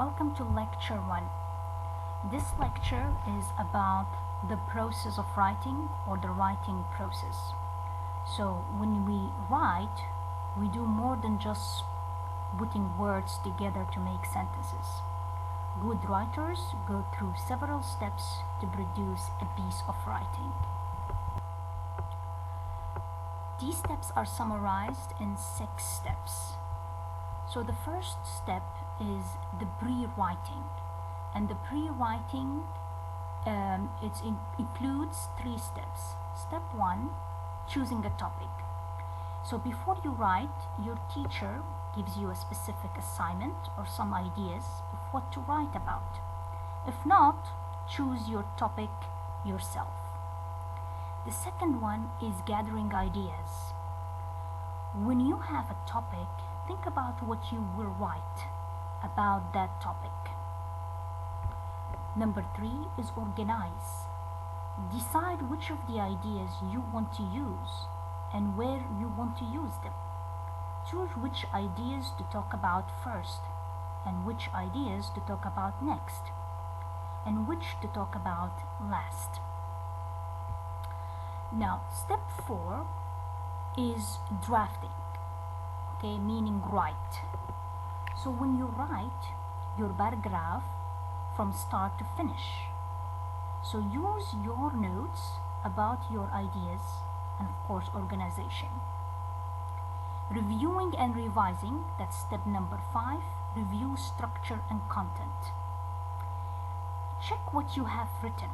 Welcome to lecture 1. This lecture is about the process of writing or the writing process. So when we write, we do more than just putting words together to make sentences. Good writers go through several steps to produce a piece of writing. These steps are summarized in 6 steps. So the first step is the pre-writing, and the pre-writing includes 3 steps. Step 1, choosing a topic. So before you write, your teacher gives you a specific assignment or some ideas of what to write about. If not, choose your topic yourself. The second one is gathering ideas. When you have a topic, think about what you will write about that topic. Number 3 is organize. Decide which of the ideas you want to use and where you want to use them. Choose which ideas to talk about first and which ideas to talk about next and which to talk about last. Now, step 4 is drafting, okay, meaning write. So when you write your paragraph from start to finish, so use your notes about your ideas and of course organization. Reviewing and revising, that's step number 5. Review structure and content. Check what you have written.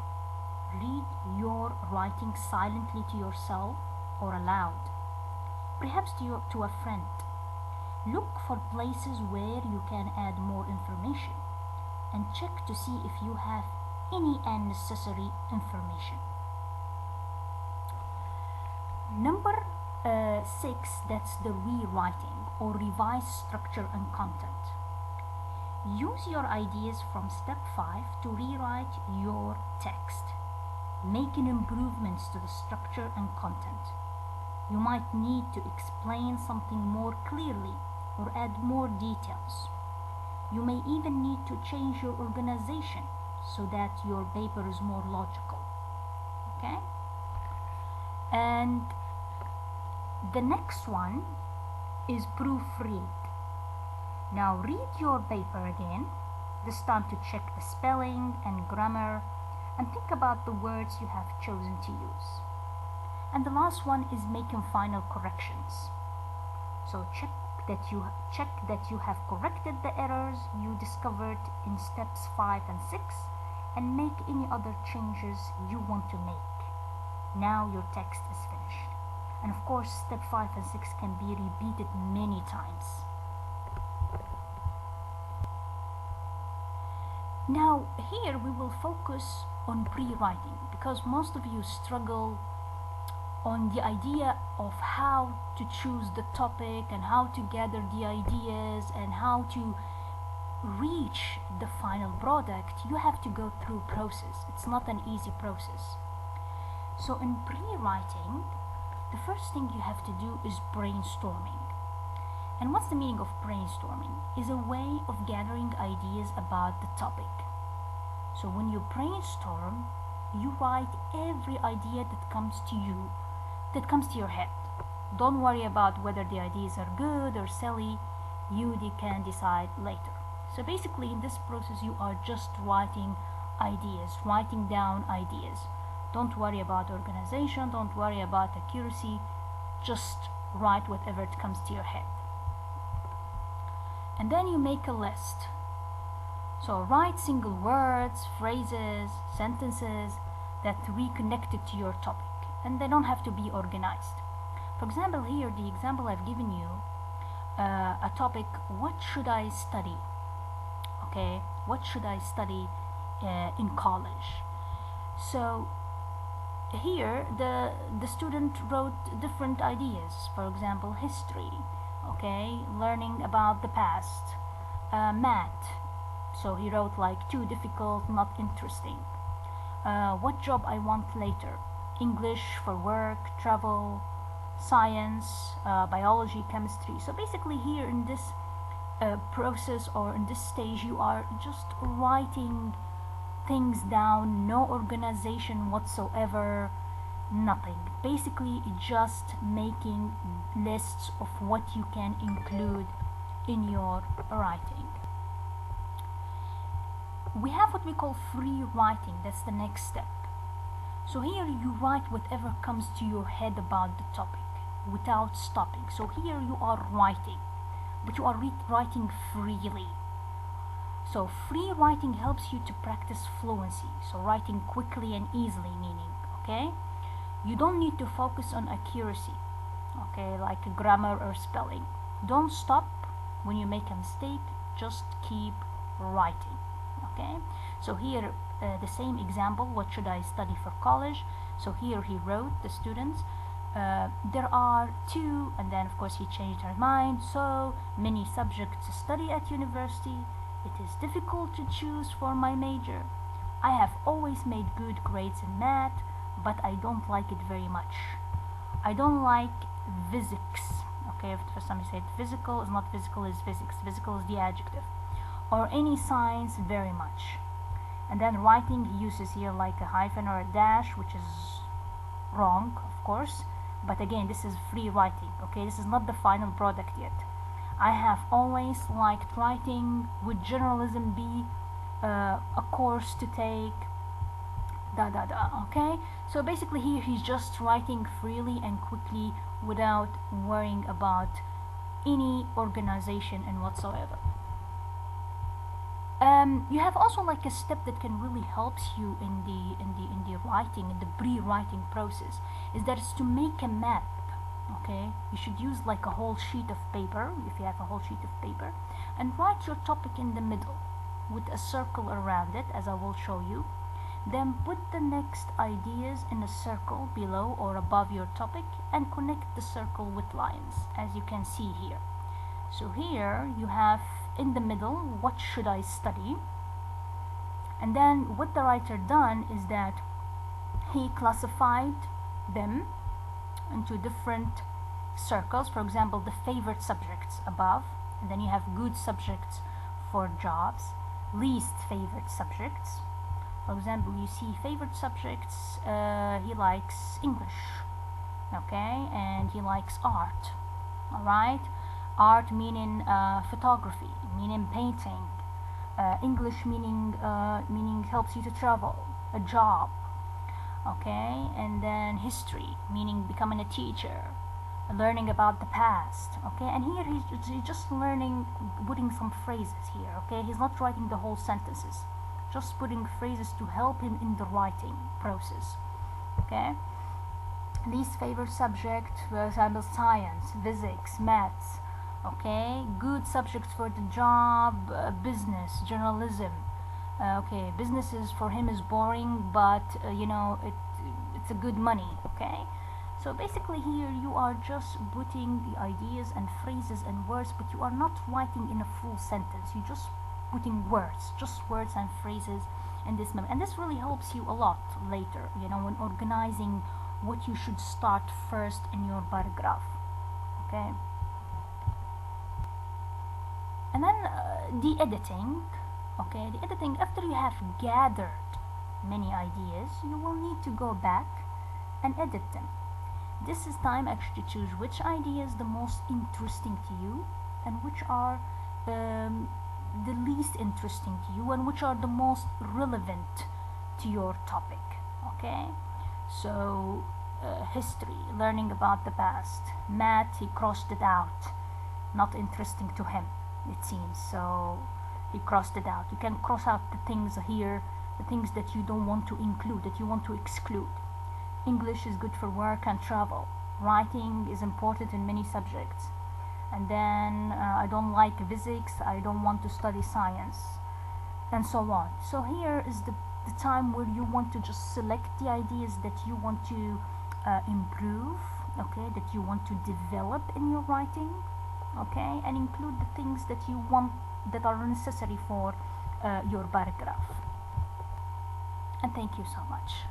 Read your writing silently to yourself or aloud, perhaps to a friend. Look for places where you can add more information and check to see if you have any unnecessary information. Number 6, that's the rewriting or revise structure and content. Use your ideas from step 5 to rewrite your text, making improvements to the structure and content. You might need to explain something more clearly or add more details. You may even need to change your organization so that your paper is more logical. Okay? And the next one is proofread. Now read your paper again, this time to check the spelling and grammar and think about the words you have chosen to use. And the last one is making final corrections. So check that you have corrected the errors you discovered in steps 5 and 6 and make any other changes you want to make. Now your text is finished. And of course, step 5 and 6 can be repeated many times. Now here we will focus on pre-writing because most of you struggle on the idea of how to choose the topic and how to gather the ideas and how to reach the final product. You have to go through a process. It's not an easy process. So in pre-writing, the first thing you have to do is brainstorming. And what's the meaning of brainstorming? Is a way of gathering ideas about the topic. So when you brainstorm, you write every idea that comes to your head. Don't worry about whether the ideas are good or silly. You can decide later. So basically in this process you are just writing ideas, writing down ideas. Don't worry about organization, don't worry about accuracy, just write whatever it comes to your head. And then you make a list. So write single words, phrases, sentences that reconnect it to your topic. And they don't have to be organized. For example, here the example I've given you, a topic, what should I study? Okay, what should I study in college? So here the student wrote different ideas. For example, history, okay, learning about the past, math. So he wrote like too difficult, not interesting. What job I want later? English for work, travel, science, biology, chemistry. So basically here in this process, or in this stage, you are just writing things down, no organization whatsoever, nothing. Basically just making lists of what you can include in your writing. We have what we call free writing. That's the next step. So here you write whatever comes to your head about the topic without stopping. So here you are writing, but you are writing freely. So free writing helps you to practice fluency, so writing quickly and easily, meaning, okay, you don't need to focus on accuracy, okay, like grammar or spelling. Don't stop when you make a mistake, just keep writing, okay. So here the same example, what should I study for college? So here he wrote, the students, there are 2, and then of course he changed her mind, so many subjects to study at university. It is difficult to choose for my major. I have always made good grades in math, but I don't like it very much. I don't like physics. Okay, for some you say physical is not physical, is physics. Physical is the adjective. Or any science very much. And then writing, he uses here like a hyphen or a dash, which is wrong, of course. But again, this is free writing. Okay, this is not the final product yet. I have always liked writing. Would journalism be a course to take? Okay, so basically here he's just writing freely and quickly without worrying about any organization and whatsoever. You have also like a step that can really helps you in the writing, in the pre-writing process, is that it's to make a map. Okay, you should use like a whole sheet of paper, if you have a whole sheet of paper, and write your topic in the middle with a circle around it, as I will show you. Then put the next ideas in a circle below or above your topic and connect the circle with lines, as you can see here. So here you have in the middle, what should I study? And then what the writer done is that he classified them into different circles. For example, the favorite subjects above, and then you have good subjects for jobs, least favorite subjects. For example, you see favorite subjects, he likes English, okay, and he likes art. Alright, art meaning photography, meaning painting, English meaning helps you to travel, a job, okay, and then history meaning becoming a teacher, learning about the past, okay. And here he's just learning, putting some phrases here, okay. He's not writing the whole sentences, just putting phrases to help him in the writing process, okay. Least favorite subject, for example, science, physics, maths, okay. Good subjects for the job, business, journalism, okay. Businesses for him is boring, but you know, it's a good money, okay. So basically here you are just putting the ideas and phrases and words, but you are not writing in a full sentence. You just putting words, just words and phrases in this method, and this really helps you a lot later, you know, when organizing what you should start first in your paragraph, okay. And then the editing, okay. The editing, after you have gathered many ideas, you will need to go back and edit them. This is time actually to choose which idea is the most interesting to you and which are the least interesting to you and which are the most relevant to your topic, okay. So history, learning about the past. Math, he crossed it out, not interesting to him, it seems, so he crossed it out. You can cross out the things here, the things that you don't want to include, that you want to exclude. English is good for work and travel. Writing is important in many subjects. And then I don't like physics, I don't want to study science, and so on. So here is the time where you want to just select the ideas that you want to improve, okay, that you want to develop in your writing, okay, and include the things that you want, that are necessary for your paragraph. And thank you so much.